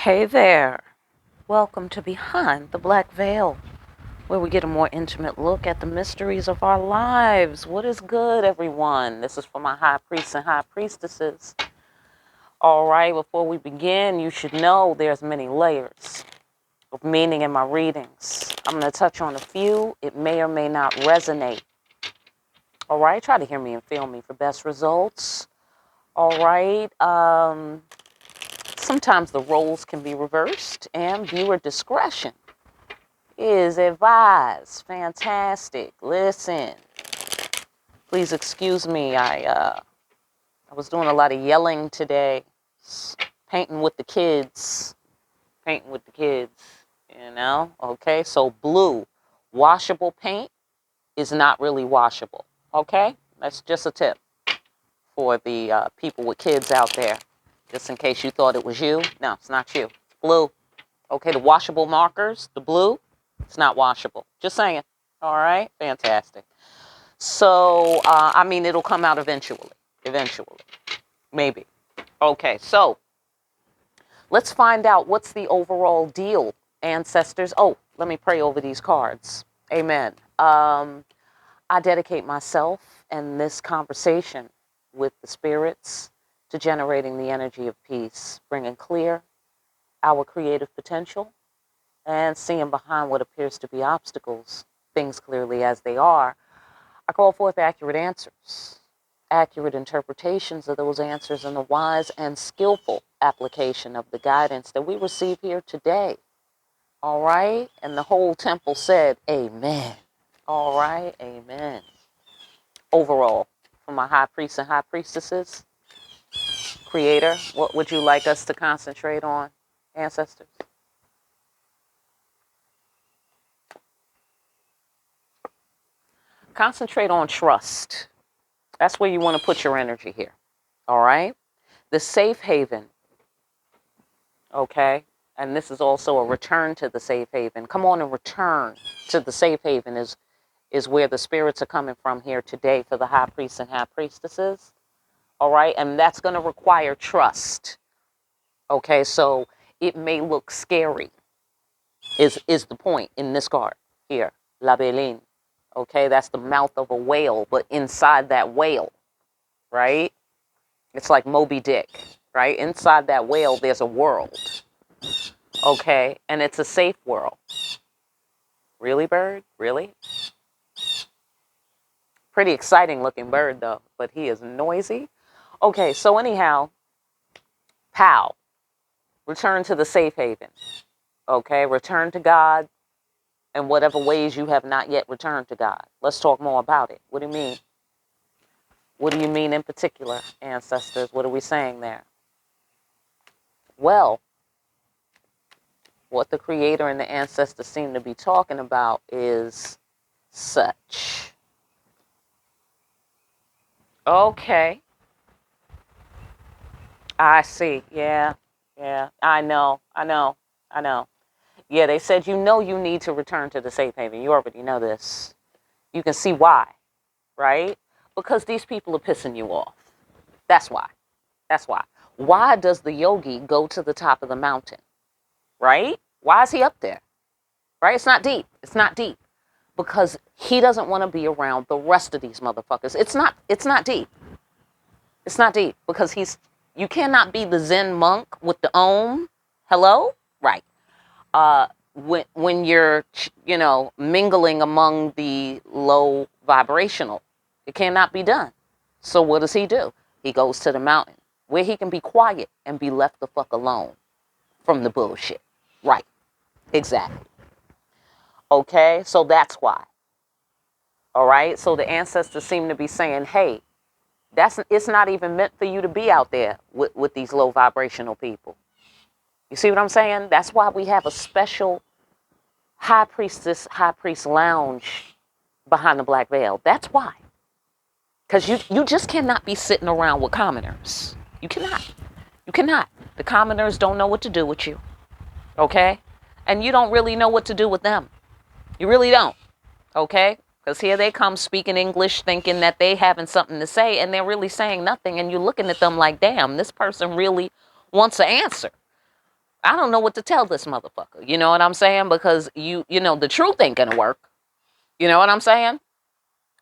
Hey there. Welcome to Behind the Black Veil, where we get a more intimate look at the mysteries of our lives. What is good, everyone? This is for my high priests and high priestesses. All right, before we begin, you should know there's many layers of meaning in my readings. I'm going to touch on a few. It may or may not resonate. All right, try to hear me and feel me for best results. All right, sometimes the roles can be reversed, and viewer discretion is advised. Fantastic. Listen, please excuse me. I was doing a lot of yelling today, painting with the kids, you know? Okay, so blue, washable paint is not really washable. Okay, that's just a tip for the people with kids out there, just in case you thought it was you. No, it's not you. It's blue. Okay, the washable markers, the blue, it's not washable. Just saying. All right, fantastic. So, I mean, it'll come out eventually, maybe. Okay, so let's find out what's the overall deal, ancestors. Oh, let me pray over these cards. Amen. I dedicate myself and this conversation with the spirits to generating the energy of peace, bringing clear our creative potential and seeing behind what appears to be obstacles, things clearly as they are. I call forth accurate answers, accurate interpretations of those answers, and the wise and skillful application of the guidance that we receive here today. All right? And the whole temple said, amen. All right? Amen. Overall, for my high priests and high priestesses, Creator, what would you like us to concentrate on, ancestors? Concentrate on trust. That's where you want to put your energy here. All right? The safe haven. Okay? And this is also a return to the safe haven. Come on and return to the safe haven is where the spirits are coming from here today for the high priests and high priestesses. All right? And that's going to require trust. Okay? So it may look scary is the point in this card here. La Beline. Okay? That's the mouth of a whale, but inside that whale, right? It's like Moby Dick, right? Inside that whale, there's a world, okay? And it's a safe world. Really, bird? Really? Pretty exciting looking bird, though, but he is noisy. Okay, so anyhow, pow, return to the safe haven, okay? Return to God in whatever ways you have not yet returned to God. Let's talk more about it. What do you mean? What do you mean in particular, ancestors? What are we saying there? Well, what the Creator and the ancestors seem to be talking about is such. Okay. I see. Yeah. I know. Yeah, they said you need to return to the safe haven. You already know this. You can see why, right? Because these people are pissing you off. That's why. Why does the yogi go to the top of the mountain, right? Why is he up there? Right? It's not deep. Because he doesn't want to be around the rest of these motherfuckers. It's not deep. It's not deep because you cannot be the Zen monk with the Om. Hello? Right. When you're, mingling among the low vibrational, it cannot be done. So what does he do? He goes to the mountain where he can be quiet and be left the fuck alone from the bullshit. Right. Exactly. Okay? So that's why. All right? So the ancestors seem to be saying, hey, it's not even meant for you to be out there with these low vibrational people. You see what I'm saying? That's why we have a special high priest lounge behind the black veil. That's why. Because you just cannot be sitting around with commoners. You cannot. The commoners don't know what to do with you. Okay? And you don't really know what to do with them. You really don't. Okay? Because here they come speaking English, thinking that they having something to say, and they're really saying nothing. And you're looking at them like, damn, this person really wants an answer. I don't know what to tell this motherfucker. You know what I'm saying? Because you know, the truth ain't gonna work. You know what I'm saying?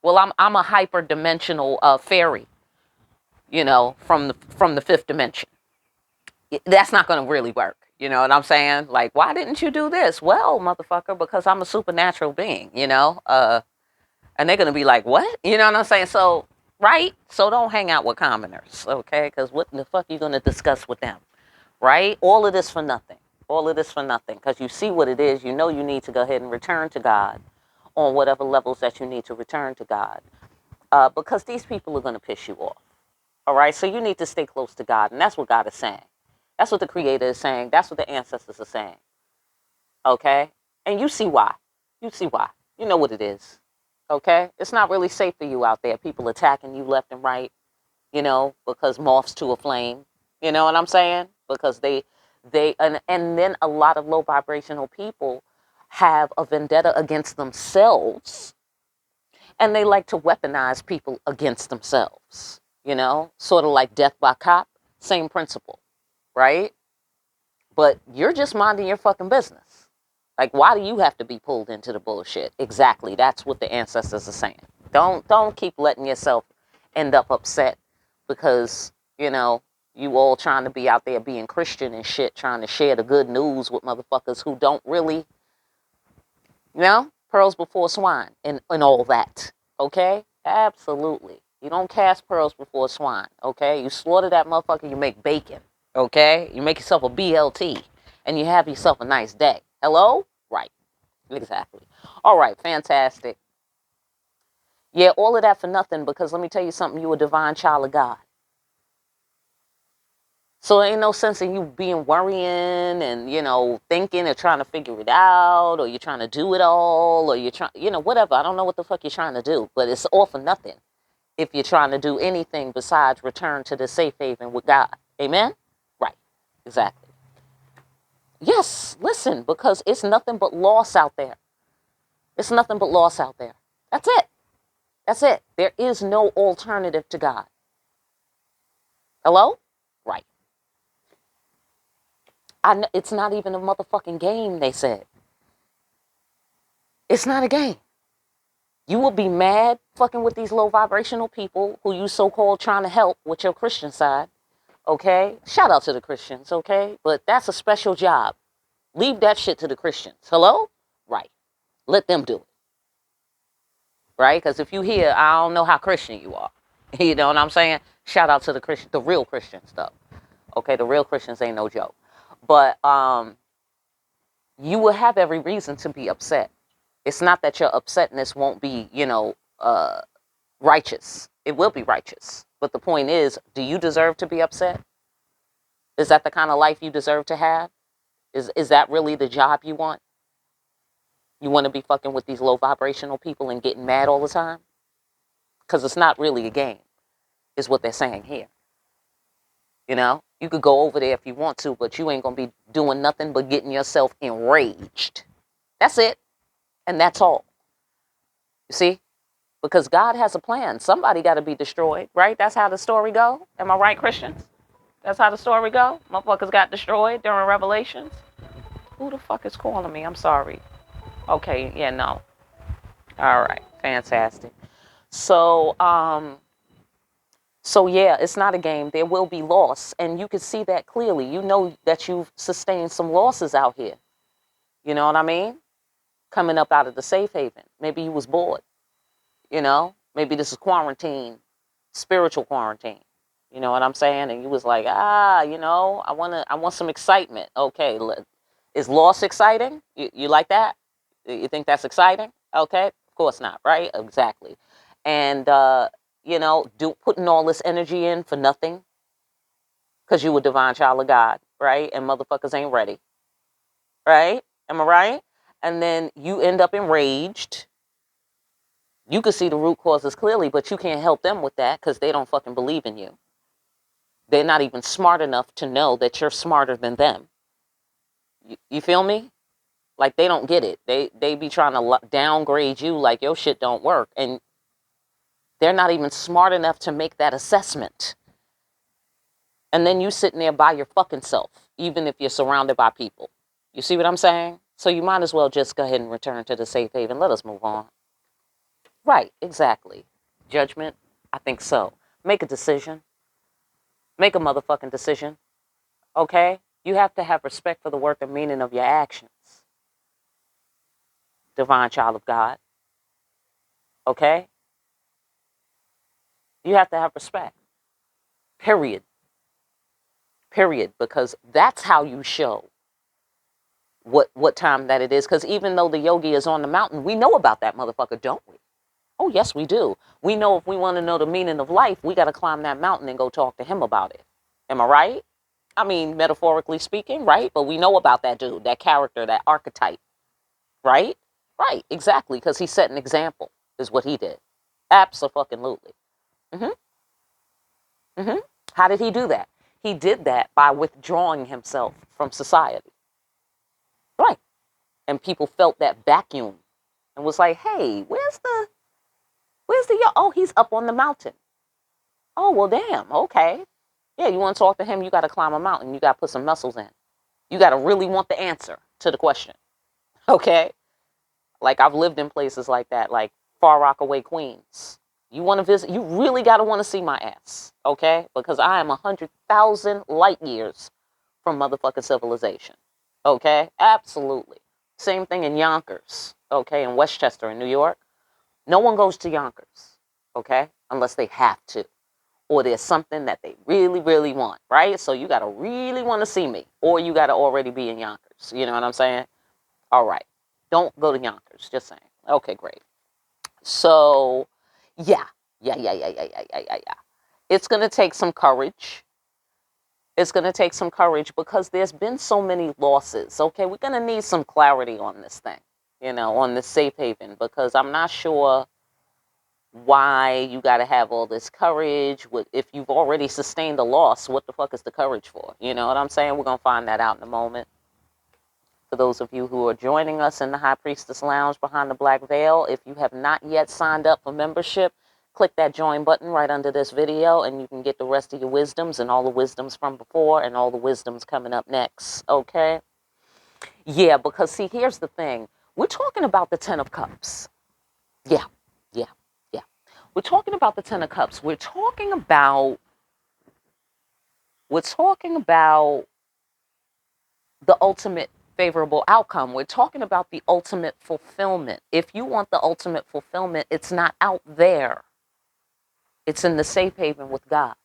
Well, I'm a hyperdimensional fairy, you know, from the fifth dimension. That's not gonna really work. You know what I'm saying? Like, why didn't you do this? Well, motherfucker, because I'm a supernatural being, you know? And they're gonna be like, what? You know what I'm saying? So, right? So don't hang out with commoners, okay? Because what the fuck you gonna discuss with them? Right? All of this for nothing. All of this for nothing. Because you see what it is. You know you need to go ahead and return to God on whatever levels that you need to return to God. Because these people are going to piss you off. All right? So you need to stay close to God. And that's what God is saying. That's what the Creator is saying. That's what the ancestors are saying. Okay? And you see why. You see why. You know what it is. Okay? It's not really safe for you out there. People attacking you left and right, you know, because moths to a flame. You know what I'm saying? Because and then a lot of low vibrational people have a vendetta against themselves, and they like to weaponize people against themselves, you know, sort of like death by cop, same principle, right? But you're just minding your fucking business. Like, why do you have to be pulled into the bullshit? Exactly. That's what the ancestors are saying. Don't keep letting yourself end up upset because, you know, you all trying to be out there being Christian and shit, trying to share the good news with motherfuckers who don't really, you know, pearls before swine and all that. Okay? Absolutely. You don't cast pearls before swine. Okay? You slaughter that motherfucker, you make bacon. Okay? You make yourself a BLT and you have yourself a nice day. Hello? Right. Exactly. All right. Fantastic. Yeah, all of that for nothing because let me tell you something. You a divine child of God. So there ain't no sense in you being worrying and, you know, thinking or trying to figure it out or you're trying to do it all or you're trying, you know, whatever. I don't know what the fuck you're trying to do, but it's all for nothing if you're trying to do anything besides return to the safe haven with God. Amen? Right. Exactly. Yes, listen, because it's nothing but loss out there. It's nothing but loss out there. That's it. That's it. There is no alternative to God. Hello? Right. It's not even a motherfucking game, they said. It's not a game. You will be mad fucking with these low vibrational people who you so-called trying to help with your Christian side. Okay? Shout out to the Christians, okay? But that's a special job. Leave that shit to the Christians. Hello? Right. Let them do it. Right? Because if you hear, I don't know how Christian you are. You know what I'm saying? Shout out to the Christian, the real Christians, though. Okay? The real Christians ain't no joke. But you will have every reason to be upset. It's not that your upsetness won't be, you know, righteous. It will be righteous. But the point is, do you deserve to be upset? Is that the kind of life you deserve to have? Is that really the job you want? You want to be fucking with these low vibrational people and getting mad all the time? Because it's not really a game, is what they're saying here. You know? You could go over there if you want to, but you ain't going to be doing nothing but getting yourself enraged. That's it. And that's all. You see? Because God has a plan. Somebody got to be destroyed, right? That's how the story go. Am I right, Christians? That's how the story go. Motherfuckers got destroyed during Revelations. Who the fuck is calling me? I'm sorry. Okay, yeah, no. All right, fantastic. So, yeah, it's not a game. There will be loss, and you can see that clearly. You know that you've sustained some losses out here. You know what I mean? Coming up out of the safe haven. Maybe you was bored. You know, maybe this is quarantine, spiritual quarantine. You know what I'm saying? And you was like, you know, I want some excitement. Okay, is loss exciting? You like that? You think that's exciting? Okay, of course not, right? Exactly. And you know, putting all this energy in for nothing, because you a divine child of God, right? And motherfuckers ain't ready, right? Am I right? And then you end up enraged. You can see the root causes clearly, but you can't help them with that because they don't fucking believe in you. They're not even smart enough to know that you're smarter than them. You feel me? Like, they don't get it. They be trying to downgrade you like your shit don't work. And they're not even smart enough to make that assessment. And then you sitting there by your fucking self. even if you're surrounded by people. You see what I'm saying? So you might as well just go ahead and return to the safe haven. Let us move on. Right, exactly. Judgment, I think so. Make a decision. Make a motherfucking decision. Okay? You have to have respect for the work and meaning of your actions. Divine child of God. Okay? You have to have respect. Period. Period. Because that's how you show what time that it is. Because even though the yogi is on the mountain, we know about that motherfucker, don't we? Oh, yes, we do. We know if we want to know the meaning of life, we got to climb that mountain and go talk to him about it. Am I right? I mean, metaphorically speaking, right? But we know about that dude, that character, that archetype, right? Right, exactly, because he set an example, is what he did. Absolutely. Mm-hmm. Mm-hmm. How did he do that? He did that by withdrawing himself from society. Right. And people felt that vacuum and was like, hey, where's the, oh, he's up on the mountain. Oh, well, damn, okay. Yeah, you want to talk to him, you got to climb a mountain. You got to put some muscles in. You got to really want the answer to the question. Okay? Like, I've lived in places like that, like Far Rockaway, Queens. You want to visit, you really got to want to see my ass. Okay? Because I am 100,000 light years from motherfucking civilization. Okay? Absolutely. Same thing in Yonkers. Okay? In Westchester, in New York. No one goes to Yonkers. Okay? Unless they have to. Or there's something that they really, really want, right? So you got to really want to see me, or you got to already be in Yonkers. You know what I'm saying? All right. Don't go to Yonkers, just saying. Okay, great. So, yeah. It's going to take some courage. It's going to take some courage because there's been so many losses. Okay, we're going to need some clarity on this thing, on this safe haven, because I'm not sure why you got to have all this courage. If you've already sustained a loss, what the fuck is the courage for? You know what I'm saying? We're going to find that out in a moment. For those of you who are joining us in the High Priestess Lounge behind the black veil, if you have not yet signed up for membership, click that join button right under this video and you can get the rest of your wisdoms and all the wisdoms from before and all the wisdoms coming up next. Okay? Yeah, because see, here's the thing. We're talking about the Ten of Cups. Yeah. We're talking about the Ten of Cups. We're talking about the ultimate favorable outcome. We're talking about the ultimate fulfillment. If you want the ultimate fulfillment, it's not out there. It's in the safe haven with God.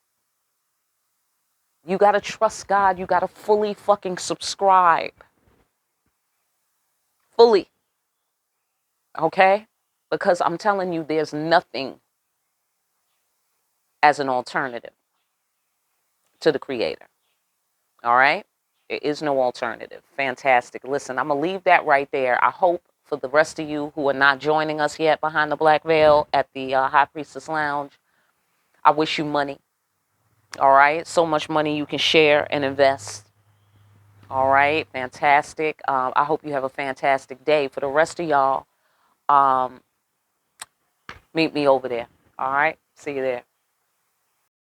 You got to trust God. You got to fully fucking subscribe. Fully. Okay? Because I'm telling you, there's nothing as an alternative to the Creator. All right? There is no alternative. Fantastic. Listen, I'm going to leave that right there. I hope for the rest of you who are not joining us yet behind the black veil at the High Priestess Lounge, I wish you money. All right? So much money you can share and invest. All right? Fantastic. I hope you have a fantastic day. For the rest of y'all, meet me over there. All right? See you there.